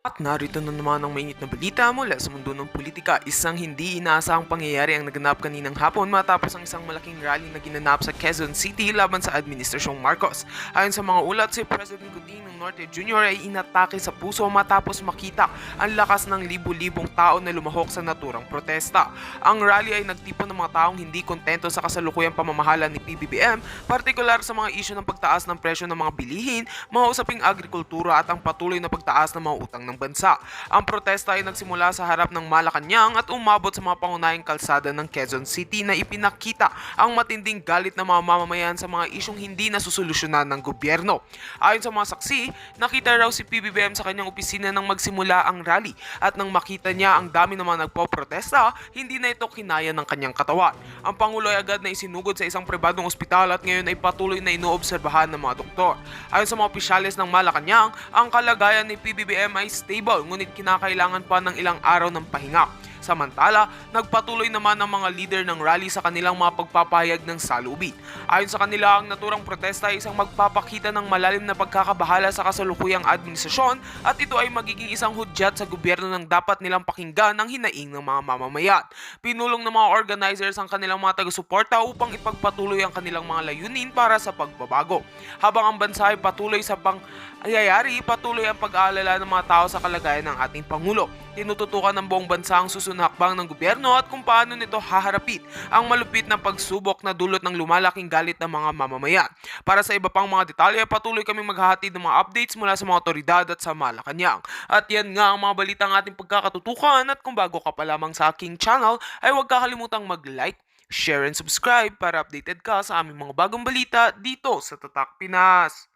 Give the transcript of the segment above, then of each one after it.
At narito na naman ang mainit na balita mula sa mundo ng politika. Isang hindi inaasahang pangyayari ang naganap kaninang hapon matapos ang isang malaking rally na ginanap sa Quezon City laban sa Administrasyong Marcos. Ayon sa mga ulat, si President Godin Norte Jr. ay inatake sa puso matapos makita ang lakas ng libu-libong tao na lumahok sa naturang protesta. Ang rally ay nagtipon ng mga taong hindi kontento sa kasalukuyang pamamahala ni PBBM, partikular sa mga isyu ng pagtaas ng presyo ng mga bilihin, mga usaping agrikultura at ang patuloy na pagtaas ng mga utang ng bansa. Ang protesta ay nagsimula sa harap ng Malacanang at umabot sa mga pangunahing kalsada ng Quezon City na ipinakita ang matinding galit ng mga mamamayan sa mga isyong hindi nasusolusyonan ng gobyerno. Ayon sa mga saksi, nakita raw si PBBM sa kanyang opisina nang magsimula ang rally at nang makita niya ang dami ng mga nagpo-protesta, hindi na ito kinaya ng kanyang katawan. Ang Pangulo ay agad na isinugod sa isang pribadong ospital at ngayon ay patuloy na inoobserbahan ng mga doktor. Ayon sa mga opisyales ng Malacanang, ang kalagayan ni PBBM ay stable ngunit kinakailangan pa ng ilang araw ng pahinga. Samantala, nagpatuloy naman ang mga leader ng rally sa kanilang mga pagpapahayag ng salubin. Ayon sa kanila, ang naturang protesta ay isang magpapakita ng malalim na pagkakabahala sa kasalukuyang administrasyon at ito ay magiging isang hudyat sa gobyerno ng dapat nilang pakinggan ang hinaing ng mga mamamayan. Pinulong ng mga organizers ang kanilang mga taga-suporta upang ipagpatuloy ang kanilang mga layunin para sa pagbabago. Habang ang bansa ay patuloy sa pangyayari, patuloy ang pag-aalala ng mga tao sa kalagayan ng ating Pangulo. Tinututukan ng buong bansa ang susunod na hakbang ng gobyerno at kung paano nito haharapin ang malupit na pagsubok na dulot ng lumalaking galit ng mga mamamayan. Para sa iba pang mga detalye, patuloy kaming maghahatid ng mga updates mula sa mga otoridad at sa Malacanang. At yan nga ang mga balitang ating pagkakatutukan at kung bago ka pa lamang sa aking channel ay huwag kakalimutang mag-like, share and subscribe para updated ka sa aming mga bagong balita dito sa Tatak Pinas.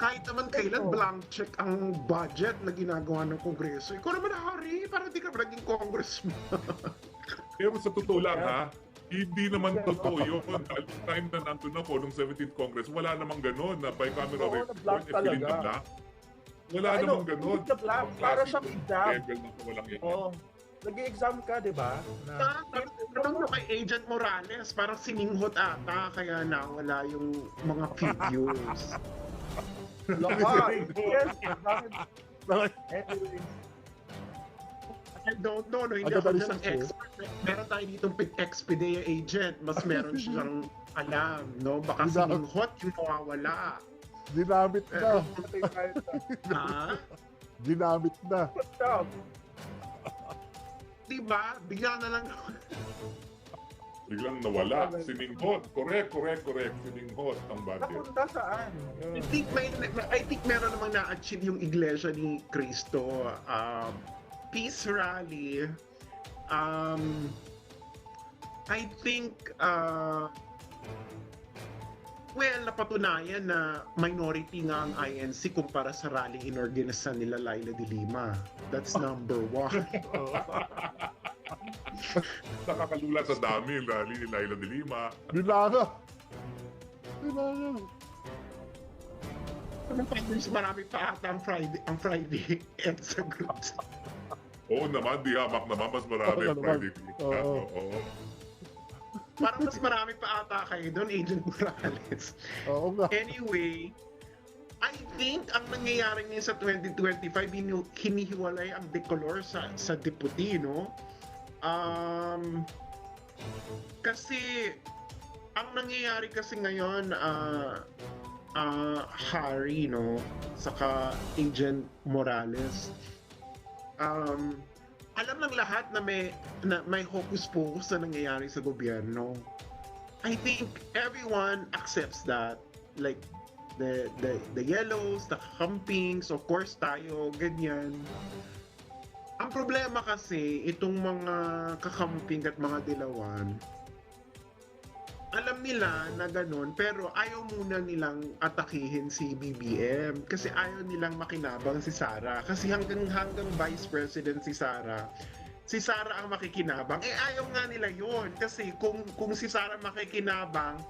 Kahit naman kailan blank check ang budget na ginagawa ng Kongreso. Ikaw naman hari, para di ka naging congressman. Pero sa totoo lang ha, hindi naman totoo yun. At the time na nandun ako, nung 17th Congress, wala namang ganun na bicameral Oo, report, na-blank filling talaga. na black. Wala namang ganun. Hindi na black. Para siyang exam. Level na walang yan. Oo. Nag-exam ka, di ba? Na, Tanong mo kay Agent Morales, parang sininghot ata, kaya nawala yung mga videos. lahat. Yes. Bakit? Anyway. I don't know, no, hindi Ano ako ba dyan yung ng expert. Meron tayo ditong Expedia agent, mas meron siyang alam, no? Baka sininghot yung mawawala. Ginamit na. Ha? Ginamit na. Diba? Bigla na lang. Biglang nawala. Sininghot. Correct. Sininghot ang budget. Napunta saan? I think meron namang na-achieve yung iglesia ni Cristo. Peace rally. I think napatunayan na minority nga ang INC kumpara sa rally inorganisan nila Laila de Lima. That's number one. Nakakalula sa dami yung rally ni Laila de Lima. Binanga. Marami pa ata ang Friday EDSA groups. Oo naman, di hamak naman. Mas marami Oo ang naman. Friday. Oo. Oo. Parang mas marami pa ata kayo doon, Agent Morales. Oo nga. Anyway, I think ang nangyayari ngayon sa 2025, hinihiwalay ang decolor sa deputy, no? Kasi, ang nangyayari kasi ngayon, Harry, no? Saka Agent Morales, alam ng lahat na may hocus-pocus na nangyayari sa gobyerno. I think everyone accepts that. Like, the yellows, the kakampings, of course tayo, ganyan. Ang problema kasi, itong mga kakamping at mga dilawan, alam nila na ganun, pero ayaw muna nilang atakihin si BBM kasi ayaw nilang makinabang si Sara. Kasi hanggang Vice President si Sara ang makikinabang. Ayaw nga nila yon kasi kung si Sara makikinabang,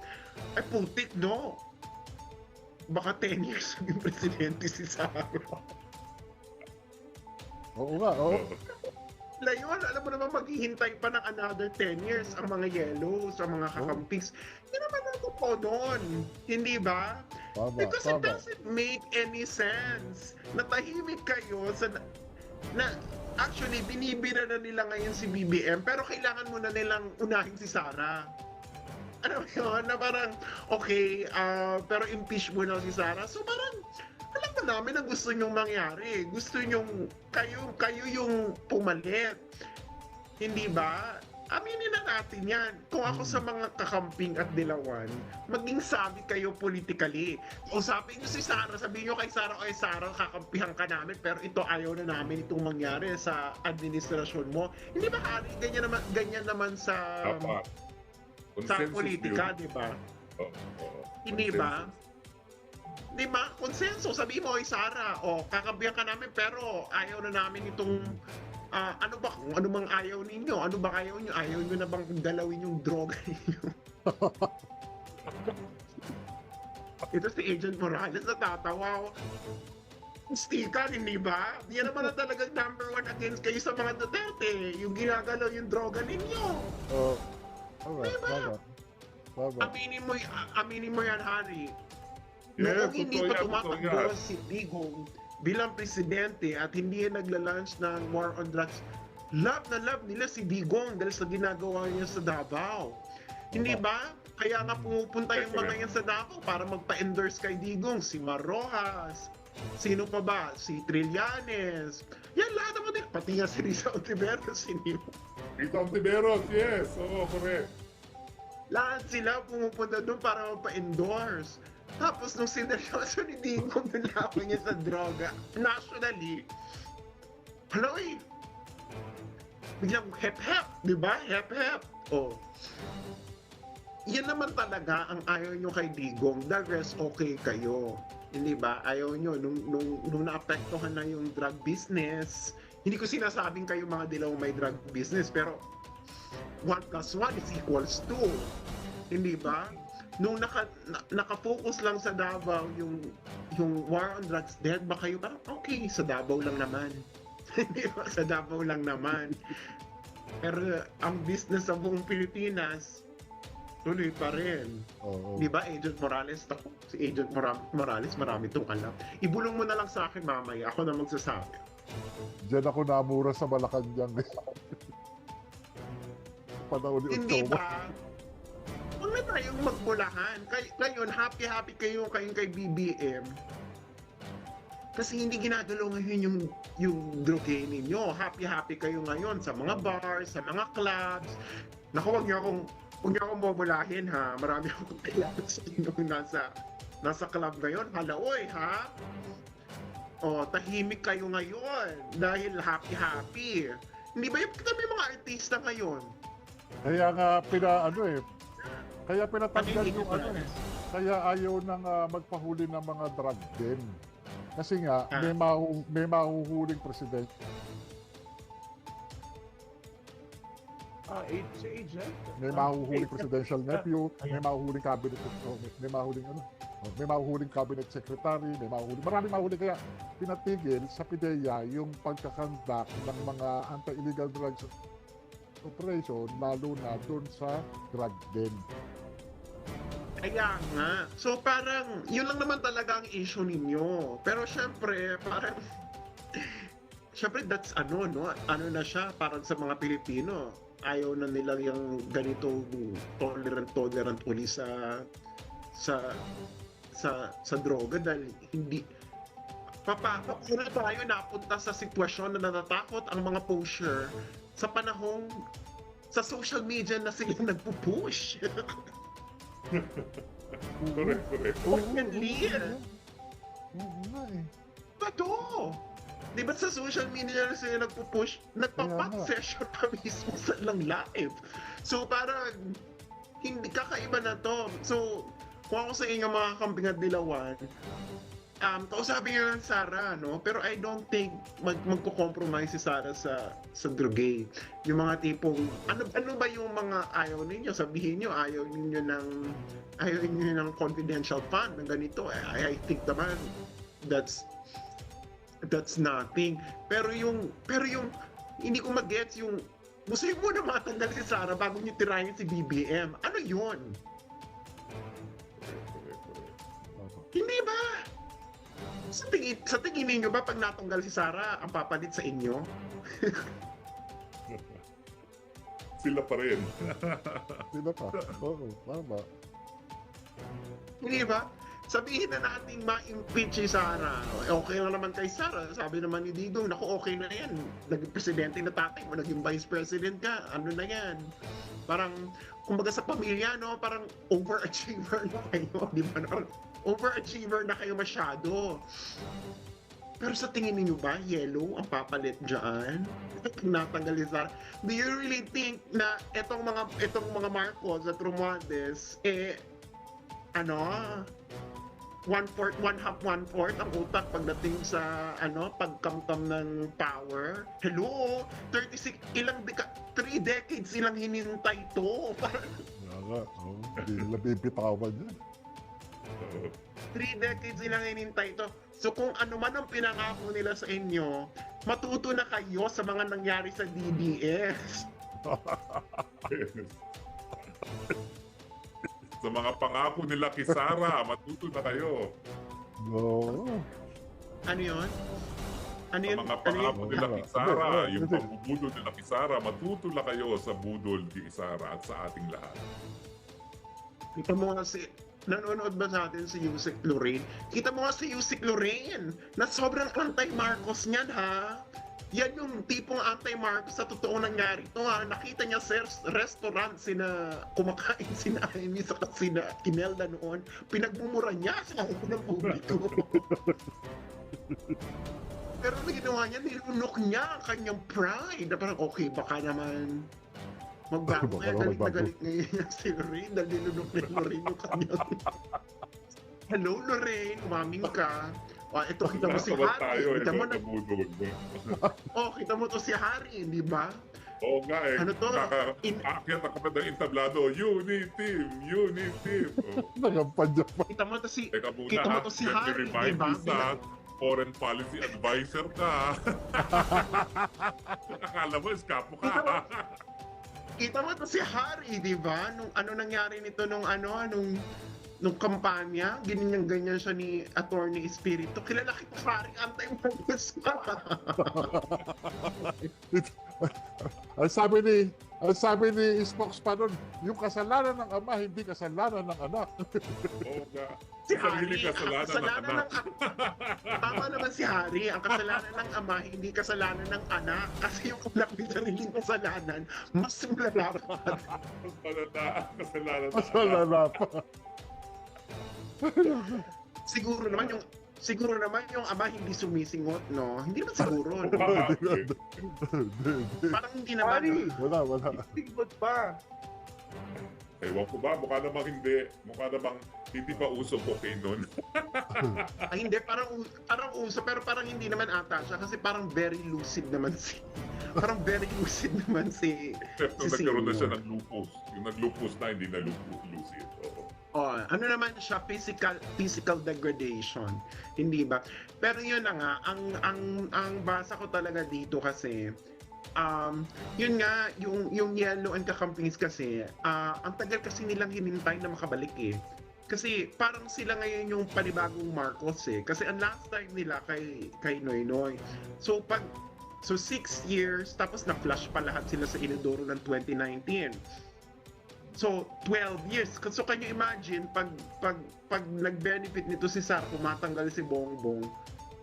ay putik, no? Baka 10 years maging presidente si Sara. Oo nga, oo. Layon, alam mo naman maghihintay pa ng another 10 years ang mga yellows, ang mga kakampis. Hindi naman ako po doon. Hindi ba? Tama, Because it tama. doesn't make any sense. Natahimik kayo sa na actually binibira na nila ngayon si BBM pero kailangan muna nilang unahin si Sara. Ano yun? Na parang, okay, pero impeach mo na si Sara. So parang, alam mo namin ang gusto nyong mangyari. Gusto nyong, kayo yung pumalit. Hindi ba? Aminin na natin yan. Kung ako sa mga kakamping at dilawan, maging sabi kayo politically. Usapin nyo si Sara, sabihin nyo kay Sara, oy Sara, kakampihan ka namin, pero ito ayaw na namin itong mangyari sa administrasyon mo. Hindi ba, Hari? Ganyan naman sa Dapat. sa Consensus politika, yun. di ba? Oo. Hindi ba? Di ba? Konsenso. Sabi mo, oy Sara, kakampihan ka namin, pero ayaw na namin itong ano ba, kung ano mang ayaw ninyo? Ano ba ayaw nyo? Ayaw nyo na bang galawin yung droga ninyo? Ito si Agent Morales na tatawa. Sticker, hindi ba? Yan naman na talagang number 1 against kayo sa mga Duterte. Yung ginagalaw yung droga ninyo. Oo. Tama, Diba? tama. Tama. Aminin mo yan, Hari. Yes, Noong hindi totoo pa yan, tumatakbo totoo yan. si Digong bilang presidente at hindi yan nagla-launch ng war on drugs, love na love nila si Digong dahil sa ginagawa niya sa Davao. Hindi ba? Kaya nga pumupunta yung mga yan sa Davao para magpa-endorse kay Digong. Si Marrojas, sino pa ba? Si Trillanes. Yan lahat naman din. Pati nga si Risa Ontiveros, hindi mo. Rita Ontiveros, yes. Oo, correct. Lahat sila pumupunta doon para magpa-endorse. Tapos nung sineryoso ni Digong ng laban niya sa droga, nationally, hello eh, biglang hep-hep, di ba? Hep-hep. Oh. Yan naman talaga ang ayaw nyo kay Digong. The rest, okay kayo. Hindi ba? Ayaw nyo. Nung naapektuhan na yung drug business, hindi ko sinasabing kayo mga dilaw may drug business, pero 1 plus 1 is equals 2. Hindi ba? Nung nakafocus lang sa Davao yung war on drugs, dead ba kayo? Parang okay, sa Davao lang naman. Hindi ba? Sa Davao lang naman. Pero ang business sa buong Pilipinas, tuloy pa rin. Oo. Di ba, Agent Morales? Ako, si Agent Morales, marami itong alam. Ibulong mo na lang sa akin mamaya. Ako na magsasabi. Diyan ako namura sa Malacanang. Panahon ni Hindi October. ba? Huwag na tayong magmulahan. Ngayon, happy kayong kay BBM. Kasi hindi ginagalaw ngayon yung droge ninyo. Happy kayo ngayon sa mga bars, sa mga clubs. Naku, huwag niyo akong bumulahin, ha. Marami akong kailangan sa inyo nasa club ngayon. Halaoy, ha? Tahimik kayo ngayon dahil happy. Hindi ba yung may mga artista ngayon? Kaya nga kaya pinatanggal Pati yung Morales. kaya ayaw nang magpahuli ng mga drug den. Kasi nga, Ah. may mahuhuling president. Si Agent. May mahuhuling presidential nephew, may mahuhuling cabinet, may mahuhuling cabinet secretary, maraming mahuhuling. Kaya pinatigil sa PIDEA yung pagkakandak ng mga anti-illegal drugs operation, lalo na doon sa drug den. Kaya nga. So parang, yun lang naman talaga ang issue ninyo. Pero syempre, parang, syempre that's ano na siya, parang sa mga Pilipino. Ayaw na nila yung ganito tolerant uli sa droga dahil hindi paano tayo napunta sa sitwasyon na natatakot ang mga pusher sa panahong sa social media na sila nagpo-push. Correct. Openly. Oo nga eh. Bato! Di ba sa social media na sila nagpo-push, nagpa-pack Kaya nga. session pa mismo sa lang live. So parang, hindi kakaiba na to. So, kung ako sa inyo mga kamping at dilawan, kausapin nyo lang Sara, no? Pero I don't think magko-compromise si Sara sa droge. Yung mga tipong, ano ba yung mga ayaw ninyo? Sabihin nyo, ayaw ninyo ng confidential fund ng ganito. I think naman, that's that's nothing. Pero yung hindi ko magets yung gusto mo na matanggal si Sara bago niyo tirahin si BBM. Ano yun? Hindi ba? Sa tingin ninyo ba pag natanggal si Sara, ang papalit sa inyo? Sila pa rin. Sila pa. Oo, tama. Hindi ba? Sabihin na natin ma-impeach si Sara. Okay lang naman kay Sara. Sabi naman ni Digong, naku, okay na yan. Naging presidente na tatay mo, naging vice president ka. Ano na yan? Parang, kumbaga sa pamilya, no? Parang overachiever na kayo. Di ba? Parang overachiever na kayo masyado. Pero sa tingin niyo ba, yellow ang papalit dyan? Natanggal ni Sara. Do you really think na itong mga Marcos at Romualdez, one-fourth ang utak pagdating sa pagkamtam ng power. Hello, 36 3 decades silang hinintay to. Kaya nga, hindi nila bibitawan yan. 3 decades silang hinintay to. So kung ano man ang pinangako nila sa inyo, matuto na kayo sa mga nangyari sa DDS. Sa mga pangako nila kay Sara, matuto na kayo. No. Ano yun? Ano Sa yun? mga Ano yun? pangako nila kay Sara, Hindi. yung pambubudol nila kay Sara, matuto na kayo sa budol kay Sara at sa ating lahat. Kita mo nga nanonood ba sa atin si Yusek Lorraine? Kita mo nga si Yusek Lorraine na sobrang anti-Marcos niyan, ha? Yan yung tipong anti-Marcos sa totoo nangyari. Ito ha, nakita niya sa restaurant kumakain sina Amy sa sina Imelda noon. Pinagmumura niya sa ng publiko. Pero ang ginawa niya, nilunok niya ang kanyang pride. Na parang, okay, baka naman magbago. Baka Kaya naman galit na magbago. galit ngayon si Lorraine dahil nilunok ni Lorraine yung kanyang... Hello, Lorraine, umaming ka. Ito, kita mo si Nakabat tayo Harry. Kita mo, sa budol. kita mo to si Harry, di ba? Oo nga eh. Ano to? Aakyat ako pa ng entablado. Unity team! Unity team! Oh, Nagampanya pa. Kita mo to si... teka muna Kita mo ha. to si Let me Harry, remind di ba? you sa foreign policy advisor ka. Akala mo, eskapo ka. Kita mo to si Harry, di ba? Nung ano nangyari nito nung kampanya, ganyan siya ni Attorney Espiritu. Kilala kita Harry, anti-Marcos ka. Ang sabi ni spokesman nun, yung kasalanan ng ama, hindi kasalanan ng anak. Oo nga. Si Sarili Harry, kasalanan ng anak. Tama naman si Harry, ang kasalanan ng ama, hindi kasalanan ng anak. Kasi yung anak may sariling kasalanan, mas malala pa. Kasalanan ng Masalala pa. Siguro naman yung ama hindi sumisingot, no? Hindi naman siguro, no? Parang hindi naman. Harry! Wala. Sigmod pa. Ewan ko ba, mukha namang hindi. Mukha namang hindi pa uso okay nun. Ay, hindi, parang uso, pero parang hindi naman ata siya kasi parang very lucid naman si Except nung Si nagkaroon na Senior. siya ng lupus. Yung nag-lupus na, hindi na lucid. Oo. ano naman siya, physical degradation, hindi ba? Pero yun na nga, ang basa ko talaga dito kasi, yun nga, yung Yellow and Kakampings kasi, ang tagal kasi nilang hinintay na makabalik eh. Kasi parang sila ngayon yung panibagong Marcos eh. Kasi ang last time nila kay Noynoy. So 6 years, tapos na-flush pa lahat sila sa Inodoro ng 2019. So 12 years. So can you imagine pag nag-benefit nito si Sara, kumatanggal si Bongbong,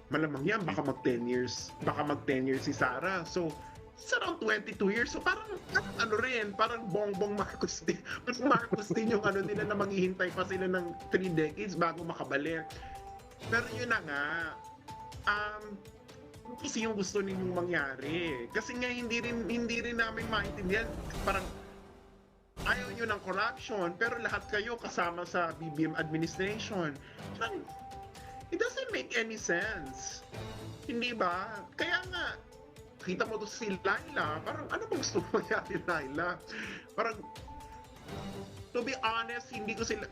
malamang yan baka mag 10 years si Sara. So it's around 22 years. So parang parang Bongbong Marcos din. Parang Marcos din yung nila na maghihintay pa sila ng 3 decades bago makabalik. Pero yun na nga, kasi yung gusto ninyong mangyari. Kasi nga hindi rin namin maintindihan. Parang ayaw nyo ng corruption, pero lahat kayo kasama sa BBM administration. Parang, it doesn't make any sense. Hindi ba? Kaya nga, kita mo to si Laila, parang ano bang gusto mo mangyari, Laila? Parang, to be honest, hindi ko sila,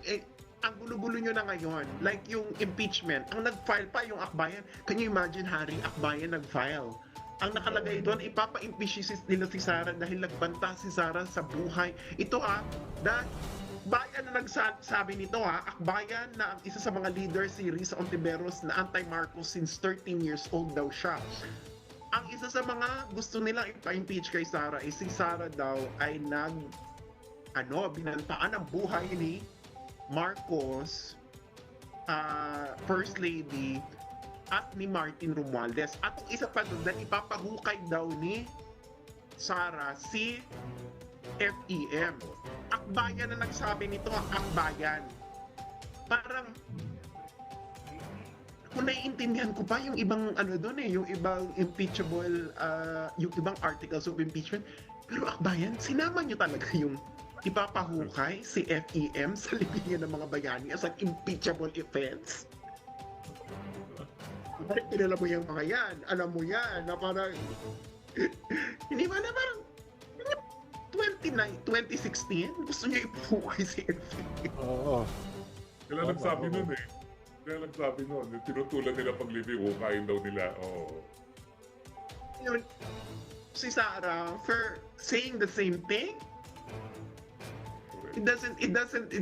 ang gulo-gulo nyo na ngayon, like yung impeachment, ang nag-file pa yung Akbayan. Can you imagine, Harry, Akbayan nag-file? Ang nakalagay doon, ipapa-impeach nila si Sara dahil nagbanta si Sara sa buhay. Ito dahil bayan na nagsabi nito Akbayan na ang isa sa mga leader si Risa Ontiveros na anti-Marcos since 13 years old daw siya. Ang isa sa mga gusto nilang ipa-impeach kay Sara is si Sara daw ay binantaan ang buhay ni Marcos, First Lady, at ni Martin Romualdez. At ang isa pa doon, dahil ipapahukay daw ni Sara si FEM. Akbayan na nagsabi nito, Akbayan. Parang, kung naiintindihan ko pa yung ibang doon yung ibang impeachable, yung ibang articles of impeachment, pero Akbayan, sinama nyo talaga yung ipapahukay si FEM sa libingan ng mga bayani as an impeachable offense. Kilala mo yung mga yan, alam mo yan, na parang, hindi ba na parang, 2016, gusto niya ipahukay si FEM. Oo. Kaya nagsabi nun yung tinutulan nila paglibing, hukayin daw nila. Oo. Yun, si Sara, for saying the same thing, it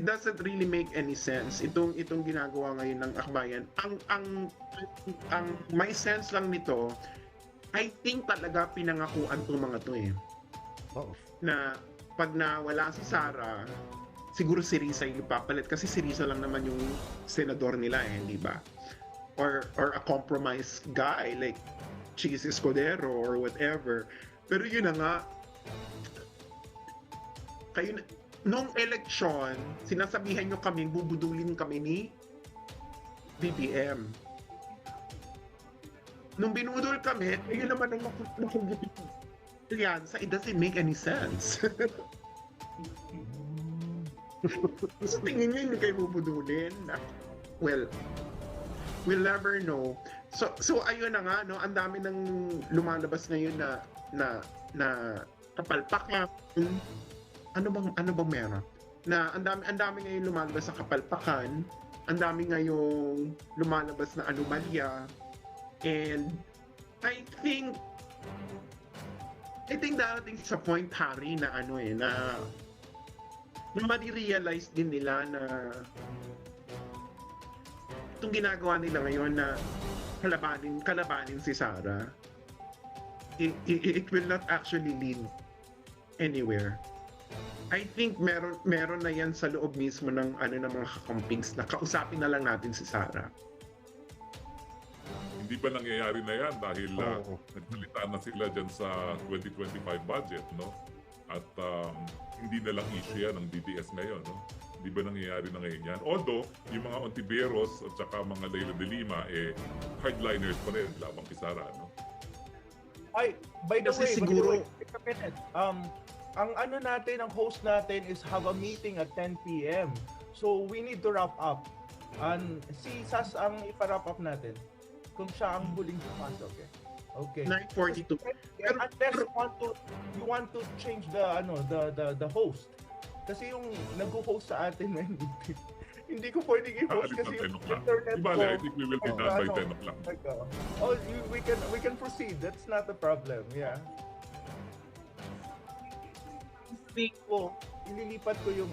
doesn't really make any sense itong ginagawa ngayon ng Akbayan. Ang may sense lang nito, I think talaga pinangakuan tong mga to Oo. na pag nawala si Sara, siguro si Risa yung ipapalit kasi si Risa lang naman yung senador nila di ba? Or a compromise guy like Chis Escudero or whatever. Pero yun na nga, nung eleksyon, sinasabihan nyo kami, bubudulin kami ni BBM. Nung binudol kami, yun naman ang nakugit yan. It doesn't make any sense. So tingin nyo hindi kayo bubudulin. Well, we'll never know. So ayun na nga, ang dami nang lumalabas ngayon na kapalpakan. Ano bang meron? Na ang dami ngayon lumalabas sa kapalpakan, ang dami ngayong lumalabas na anomalya, and I think darating sa point, Harry, na na madi-realize din nila na itong ginagawa nila ngayon na kalabanin si Sara, it will not actually lead anywhere. I think meron na yan sa loob mismo ng ng mga kakampings na kausapin na lang natin si Sara. Hindi ba nangyayari na yan dahil Oo. nagsalita na sila dyan sa 2025 budget, no? At hindi na lang issue yan ng DDS ngayon, no? Hindi ba nangyayari na ngayon yan? Although, yung mga Ontiveros at saka mga Leila de Lima, hardliners pa rin labang kay Sara, no? Ay, by the Kasi way, siguro- wait a minute. Ang host natin is have a meeting at 10 p.m. So we need to wrap up. And si Sas ang ipa-wrap up natin. Kung siya ang huling pumasok, Okay. 9:42. Unless you want to change the host. Kasi yung nag-host sa atin na hindi ko pwedeng i-host Aalis kasi ng 10 yung o'clock. internet Di bale, I ko. think we will be done by 10 o'clock. We can proceed. That's not a problem. Yeah. Speak ko, ililipat ko yung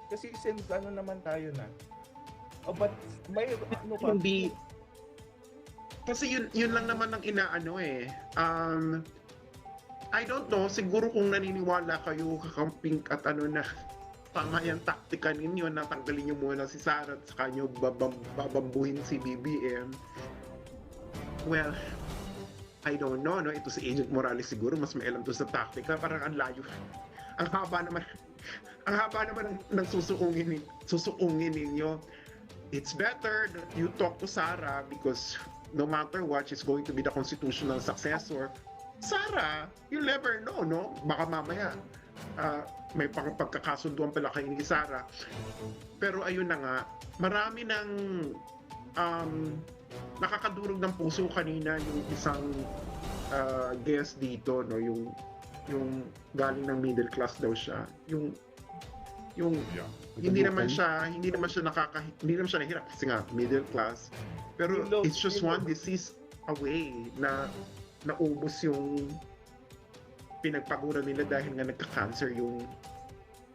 kasi since naman tayo na. Oh, but may pa? Hindi. Kasi yun lang naman ang I don't know, siguro kung naniniwala kayo kakamping at na tama yung taktika ninyo na tanggalin nyo muna si Sara at saka nyo babambuhin si BBM. Well, I don't know, no? Ito si Agent Morales siguro mas may alam to sa taktika, parang ang layo. Ang haba naman ng susuungin ninyo. It's better that you talk to Sara because no matter what, she's going to be the constitutional successor. Sara, you never know, no? Baka mamaya may pagkakasunduan pala kayo ni Sara. Pero ayun na nga, marami ng nakakadurog ng puso kanina yung isang guest dito, no? Yung galing ng middle class daw siya. Yung Yung Yeah. hindi naman siya nahirap kasi nga middle class. Pero Yung low- it's just yung one low- disease away na naubos yung pinagpaguran nila dahil nga nagka-cancer yung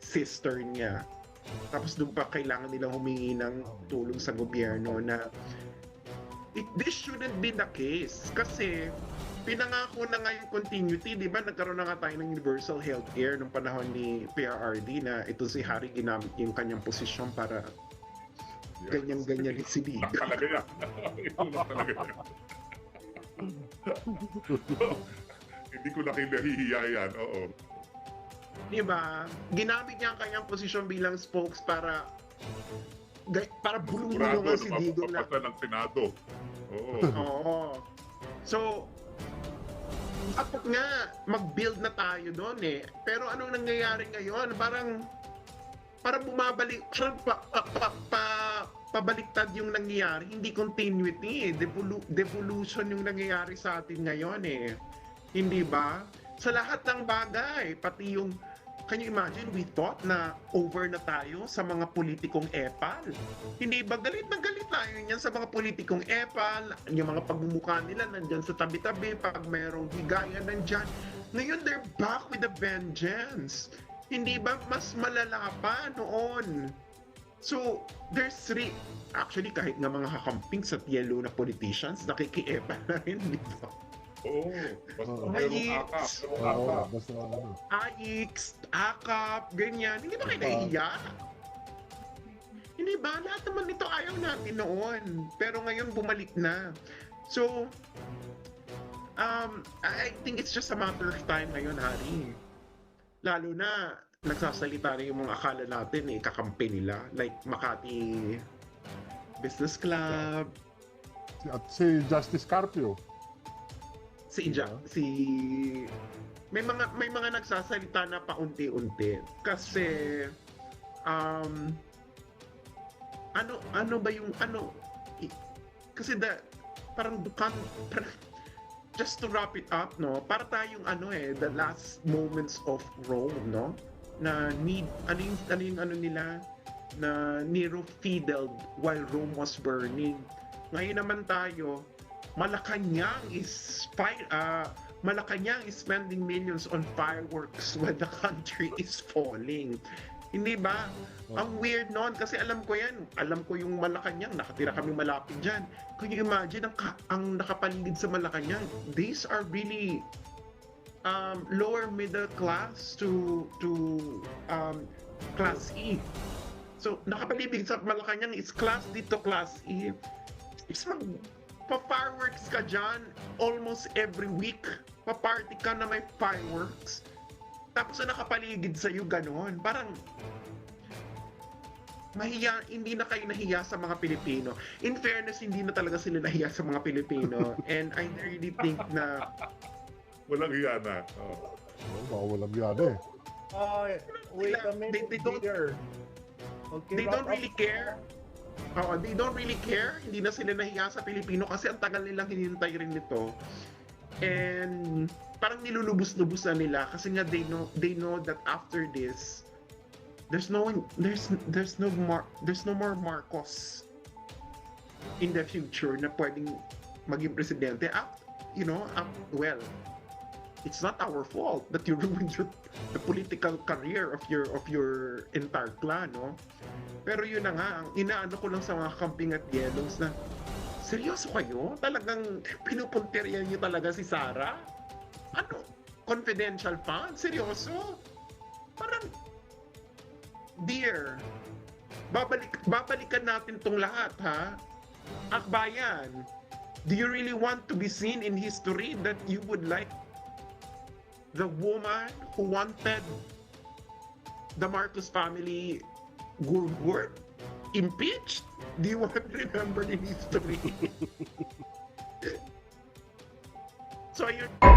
sister niya. Tapos doon pa kailangan nilang humingi ng tulong sa gobyerno na this shouldn't be the case kasi pinangako na nga yung continuity, di ba? Nagkaroon na nga tayo ng universal healthcare nung panahon ni PRRD na ito si Harry ginamit yung kanyang posisyon para Yeah. ganyan-ganyan si Liga. Talaga yan. Ito lang talaga yan. Hindi ko na kinahihiya yan. Oo. Di ba? Ginamit niya ang kanyang posisyon bilang spokes para bulungan Sigurado nga si na Digong na mapapasa ng Senado. Oo. oo. So, dapat nga mag-build na tayo doon eh. Pero anong nangyayari ngayon? Parang bumabalik, parang pabaliktad yung nangyayari. Hindi continuity eh. Devolution yung nangyayari sa atin ngayon eh. Hindi ba? Sa lahat ng bagay, pati yung can you imagine, we thought na over na tayo sa mga politikong epal. Hindi ba? Galit na galit tayo niyan sa mga politikong epal. Yung mga pagmumukha nila nandyan sa tabi-tabi. Pag mayroong higayan nandyan. Ngayon, they're back with a vengeance. Hindi ba? Mas malala pa noon. So, there's actually, kahit nga mga kakamping sa yellow na politicians, nakikiepal na rin, di ba? Oo. Basta Oo. merong akap. Merong Oo, akap. basta ano. AIX, AKAP, ganyan. Hindi ba kayo nahihiya? Hindi ba? Lahat naman nito ayaw natin noon. Pero ngayon bumalik na. So, I think it's just a matter of time ngayon, Hari. Lalo na, nagsasalita na yung mga akala natin eh, kakampi nila. Like Makati Business Club, At si Justice Carpio. may mga nagsasalita na paunti-unti kasi ano ba yung kasi parang just to wrap it up, no, para tayong the last moments of Rome, no, na nila na Nero fiddled while Rome was burning. Ngayon naman tayo, Malacanang is spending millions on fireworks when the country is falling. Hindi ba? Ang weird noon kasi alam ko yan. Alam ko yung Malacanang, nakatira kami malapit dyan. Can you imagine ang nakapaligid sa Malacanang? These are really lower middle class to class E. So, nakapaligid sa Malacanang is class D to class E. It's pa-fireworks ka dyan almost every week. Pa-party ka na may fireworks. Tapos na nakapaligid sa'yo, ganon. Parang, hindi na kayo nahiya sa mga Pilipino. In fairness, hindi na talaga sila nahiya sa mga Pilipino. And I really think na Walang hiya na. Oo. Oo, walang yan eh. Wait a minute, They don't- dear. Okay, they wrap don't up. really care. Oo, they don't really care. Hindi na sila nahiya sa Pilipino kasi ang tagal nilang hinintay rin nito. And parang nilulubos-lubos na nila kasi nga they know that after this there's no more Marcos in the future na pwedeng maging presidente. Well, it's not our fault that you ruined the political career of your entire clan, no? Pero yun na nga, ang inaano ko lang sa mga camping at yellows na, seryoso kayo? Talagang pinupunterian niyo talaga si Sara? Ano? Confidential fund? Seryoso? Parang, dear, babalikan natin tong lahat, ha? Akbayan, do you really want to be seen in history that you would like the woman who wanted the Marcos family Gurgur impeached? Do you want to remember in history? So, yun.